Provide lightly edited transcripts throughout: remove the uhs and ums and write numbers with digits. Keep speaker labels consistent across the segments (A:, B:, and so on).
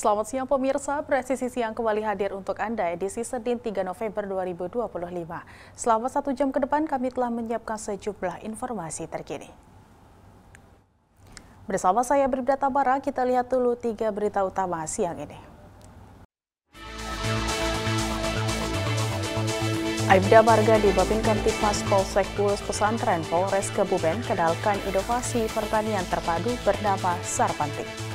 A: Selamat siang pemirsa, Presisi Siang kembali hadir untuk Anda edisi Senin 3 November 2025. Selama 1 jam ke depan kami telah menyiapkan sejumlah informasi terkini. Bersama saya Bribda Tabara, kita lihat dulu 3 berita utama siang ini. Aibda Margadi, Babin Kamtibmas Polsek Bulus Pesantren Polres Kebumen kenalkan inovasi pertanian terpadu bernama Sarpantik.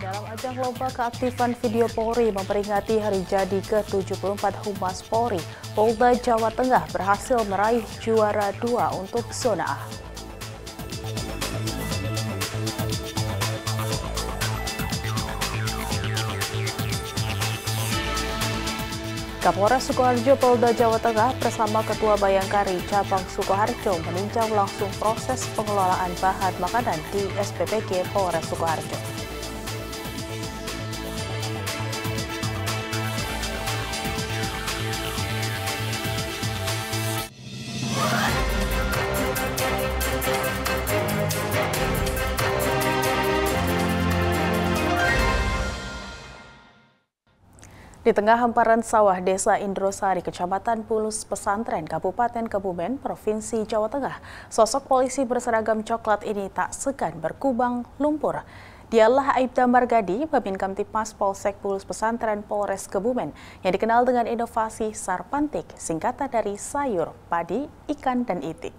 A: Dalam ajang lomba keaktifan video Polri memperingati hari jadi ke-74 Humas Polri, Polda Jawa Tengah berhasil meraih juara 2 untuk zona A. Kapolres Sukoharjo Polda Jawa Tengah bersama Ketua Bayangkari Cabang Sukoharjo meninjau langsung proses pengelolaan bahan makanan di SPPG Polres Sukoharjo. Di tengah hamparan sawah Desa Indrosari, Kecamatan Bulus Pesantren, Kabupaten Kebumen, Provinsi Jawa Tengah, sosok polisi berseragam coklat ini tak segan berkubang lumpur. Dialah Aibda Margadi, Babin Kamtibmas Polsek Bulus Pesantren Polres Kebumen, yang dikenal dengan inovasi Sarpantik, singkatan dari sayur, padi, ikan, dan itik.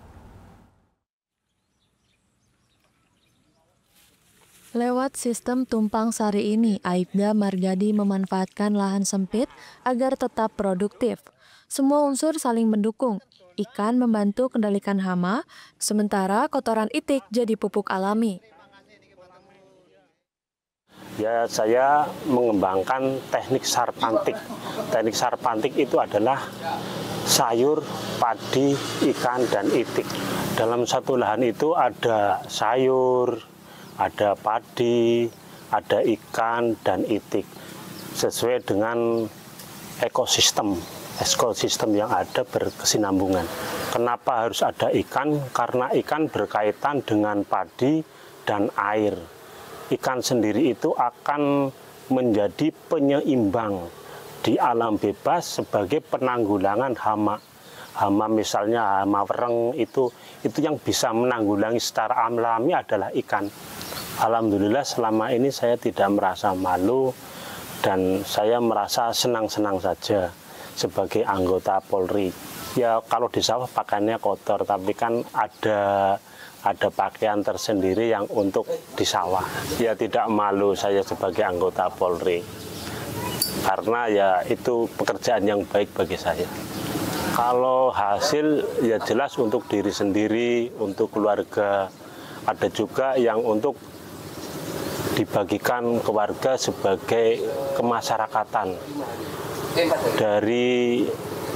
B: Lewat sistem tumpang sari ini, Aibda Margadi memanfaatkan lahan sempit agar tetap produktif. Semua unsur saling mendukung. Ikan membantu kendalikan hama, sementara kotoran itik jadi pupuk alami.
C: Ya, saya mengembangkan teknik Sarpantik. Teknik Sarpantik itu adalah sayur, padi, ikan, dan itik. Dalam satu lahan itu ada sayur, ada padi, ada ikan, dan itik. Sesuai dengan ekosistem yang ada berkesinambungan. Kenapa harus ada ikan? Karena ikan berkaitan dengan padi dan air. Ikan sendiri itu akan menjadi penyeimbang di alam bebas sebagai penanggulangan hama. Hama misalnya hama wereng itu yang bisa menanggulangi secara alami adalah ikan. Alhamdulillah selama ini saya tidak merasa malu dan saya merasa senang-senang saja sebagai anggota Polri. Ya kalau di sawah pakaiannya kotor, tapi kan ada pakaian tersendiri yang untuk di sawah. Ya tidak malu saya sebagai anggota Polri, karena ya itu pekerjaan yang baik bagi saya. Kalau hasil ya jelas untuk diri sendiri, untuk keluarga, ada juga yang untuk dibagikan ke warga sebagai kemasyarakatan. Dari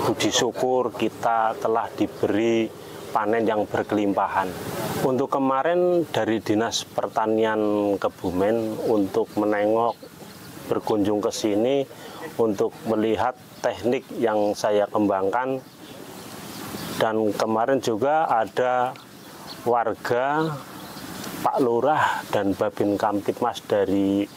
C: puji syukur kita telah diberi panen yang berkelimpahan. Untuk kemarin dari Dinas Pertanian Kebumen untuk menengok, berkunjung ke sini untuk melihat teknik yang saya kembangkan. Dan kemarin juga ada warga, Pak Lurah dan Babin Kamtibmas dari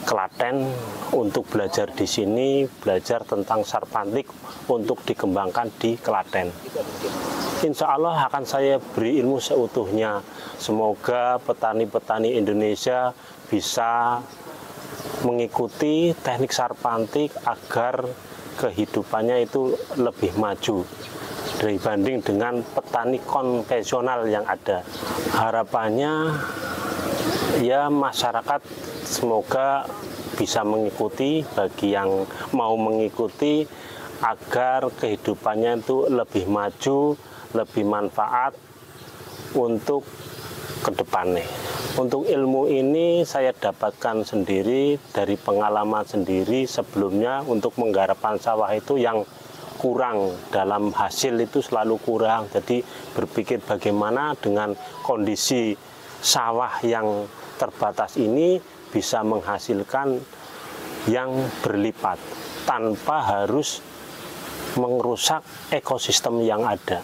C: Klaten untuk belajar di sini, belajar tentang Sarpantik untuk dikembangkan di Klaten. Insya Allah akan saya beri ilmu seutuhnya. Semoga petani-petani Indonesia bisa mengikuti teknik Sarpantik agar kehidupannya itu lebih maju dibanding dengan petani konvensional yang ada. Harapannya ya masyarakat semoga bisa mengikuti, bagi yang mau mengikuti agar kehidupannya itu lebih maju, lebih manfaat untuk kedepannya. Untuk ilmu ini saya dapatkan sendiri dari pengalaman sendiri sebelumnya. Untuk menggarapkan sawah itu yang kurang, dalam hasil itu selalu kurang. Jadi berpikir bagaimana dengan kondisi sawah yang terbatas ini bisa menghasilkan yang berlipat tanpa harus merusak ekosistem yang ada.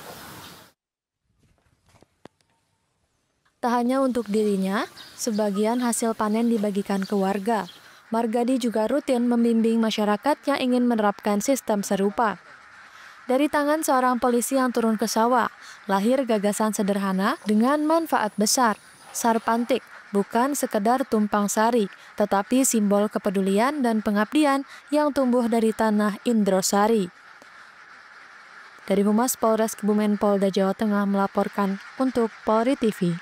B: Tak hanya untuk dirinya, sebagian hasil panen dibagikan ke warga. Margadi juga rutin membimbing masyarakat yang ingin menerapkan sistem serupa. Dari tangan seorang polisi yang turun ke sawah, lahir gagasan sederhana dengan manfaat besar. Sarpantik bukan sekedar tumpang sari, tetapi simbol kepedulian dan pengabdian yang tumbuh dari tanah Indrosari. Dari Humas Polres Kebumen Polda Jawa Tengah melaporkan untuk Polri TV.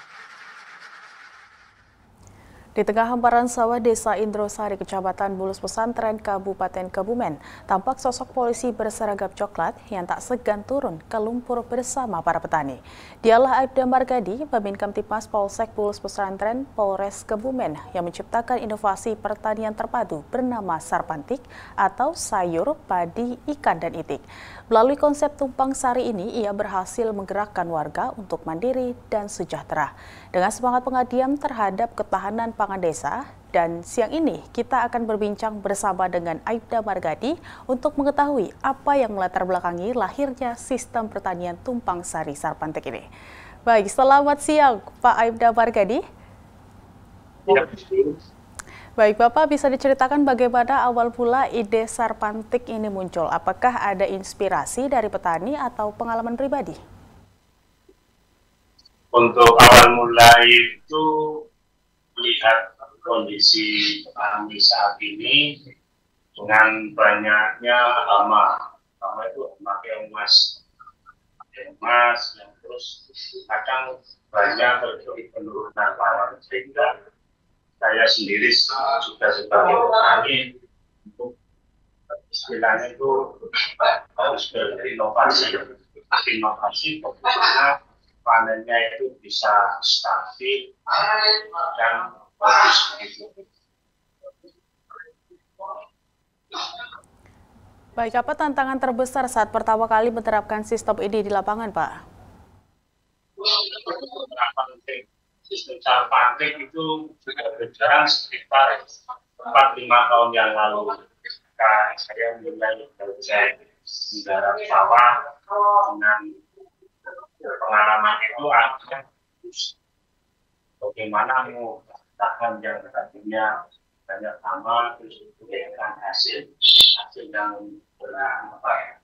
A: Di tengah hamparan sawah Desa Indrosari, Kecamatan Bulus Pesantren, Kabupaten Kebumen, tampak sosok polisi berseragam coklat yang tak segan turun ke lumpur bersama para petani. Dialah Aibda Margadi, Babin Kamtipmas Polsek Bulus Pesantren, Polres Kebumen, yang menciptakan inovasi pertanian terpadu bernama Sarpantik atau sayur, padi, ikan, dan itik. Melalui konsep tumpang sari ini, ia berhasil menggerakkan warga untuk mandiri dan sejahtera. Dengan semangat pengabdian terhadap ketahanan pangan desa, dan siang ini kita akan berbincang bersama dengan Aibda Margadi untuk mengetahui apa yang melatar belakangi lahirnya sistem pertanian tumpang sari Sarpantik ini. Baik, selamat siang Pak Aibda Margadi. Baik, Bapak bisa diceritakan bagaimana awal mula ide Sarpantik ini muncul? Apakah ada inspirasi dari petani atau pengalaman pribadi?
D: Untuk awal mulai itu melihat kondisi petani saat ini dengan banyaknya hama itu hama emas yang terus kadang banyak terjadi penurunan lawan, sehingga saya sendiri juga sebagai petani untuk istilahnya itu harus berinovasi bagaimana panennya itu bisa stabil dan bagus gitu.
A: Baik, apa tantangan terbesar saat pertama kali menerapkan sistem ini di lapangan, Pak?
D: Sistem Sarpantik itu sudah berjalan sekitar 4-5 tahun yang lalu. Ketika saya mulai bekerja di daerah sawah dengan pengalaman itu, artinya bagaimana menggunakan yang tadinya banyak hama terus memberikan hasil yang bermanfaat.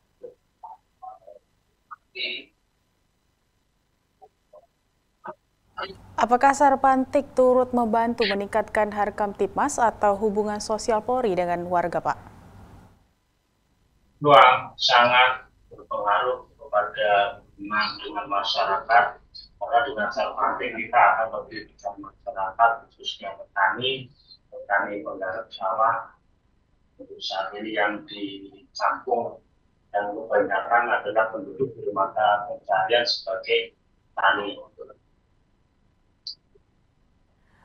A: Apakah Sarpantik turut membantu meningkatkan Harkamtipmas atau hubungan sosial Polri dengan warga, Pak?
D: Sangat berpengaruh kepada hubungan dengan masyarakat, karena dengan Sarpantik kita akan lebih bisa masyarakat, khususnya petani penggarap sawah. Untuk saat ini yang di kampung yang kebanyakan adalah penduduk bermata pencaharian sebagai tani.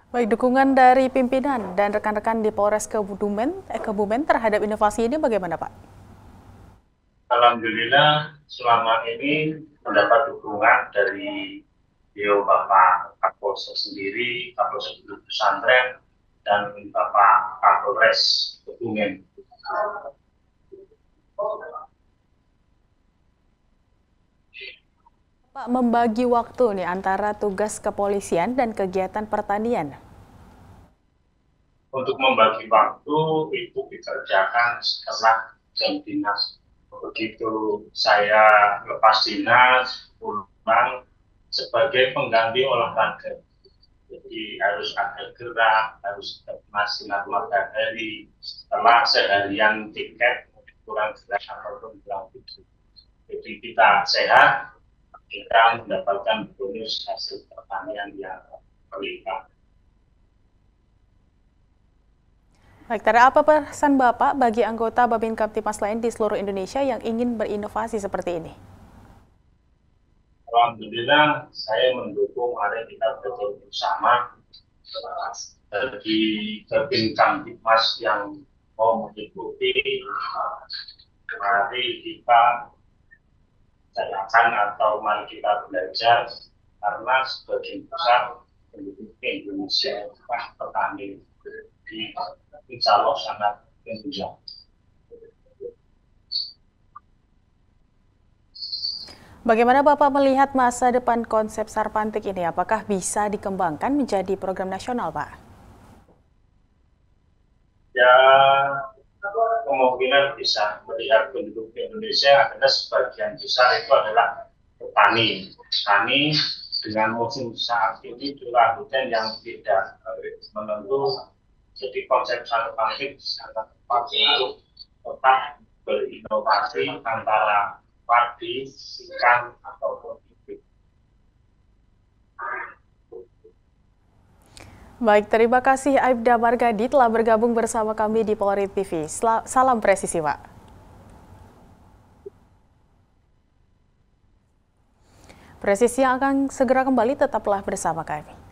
A: Baik, dukungan dari pimpinan dan rekan-rekan di Polres Kebumen terhadap inovasi ini bagaimana, Pak?
D: Alhamdulillah selama ini mendapat dukungan dari Bapak Kapolsek sendiri, Kapolsek Bulus Pesantren, dan Bapak Kapolres Kebumen.
A: Pak, membagi waktu nih antara tugas kepolisian dan kegiatan pertanian.
D: Untuk membagi waktu itu dikerjakan setelah jam dinas. Begitu saya lepas dinas, pulang sebagai pengganti olahraga. Jadi harus ada gerak, harus sinar matahari. Setelah seharian tiket, kurang gerak ataupun kurang tidur. Jadi kita sehat, kita mendapatkan bonus hasil pertanian yang berlimpah.
A: Baik, ada apa pesan Bapak bagi anggota Babin Kamtipmas lain di seluruh Indonesia yang ingin berinovasi seperti ini?
D: Alhamdulillah, saya mendukung mari kita bekerja bersama bagi Babin Kamtipmas yang mau mengikuti, mari kita jalankan atau mari kita belajar, karena sebagian besar penduduk Indonesia petani di insya Allah sangat menunjang.
A: Bagaimana Bapak melihat masa depan konsep Sarpantik ini? Apakah bisa dikembangkan menjadi program nasional, Pak?
D: Ya, kemungkinan bisa melihat penduduk Indonesia adalah sebagian besar itu adalah petani. Petani dengan musim saat ini curah hujan yang tidak menentu, jadi konsep Sarpantik sangat tepat untuk tetap berinovasi antara padi, ikan, ataupun itik.
A: Baik, terima kasih Aibda Margadi telah bergabung bersama kami di Polri TV. Salam presisi, Pak. Presisi yang akan segera kembali, tetaplah bersama kami.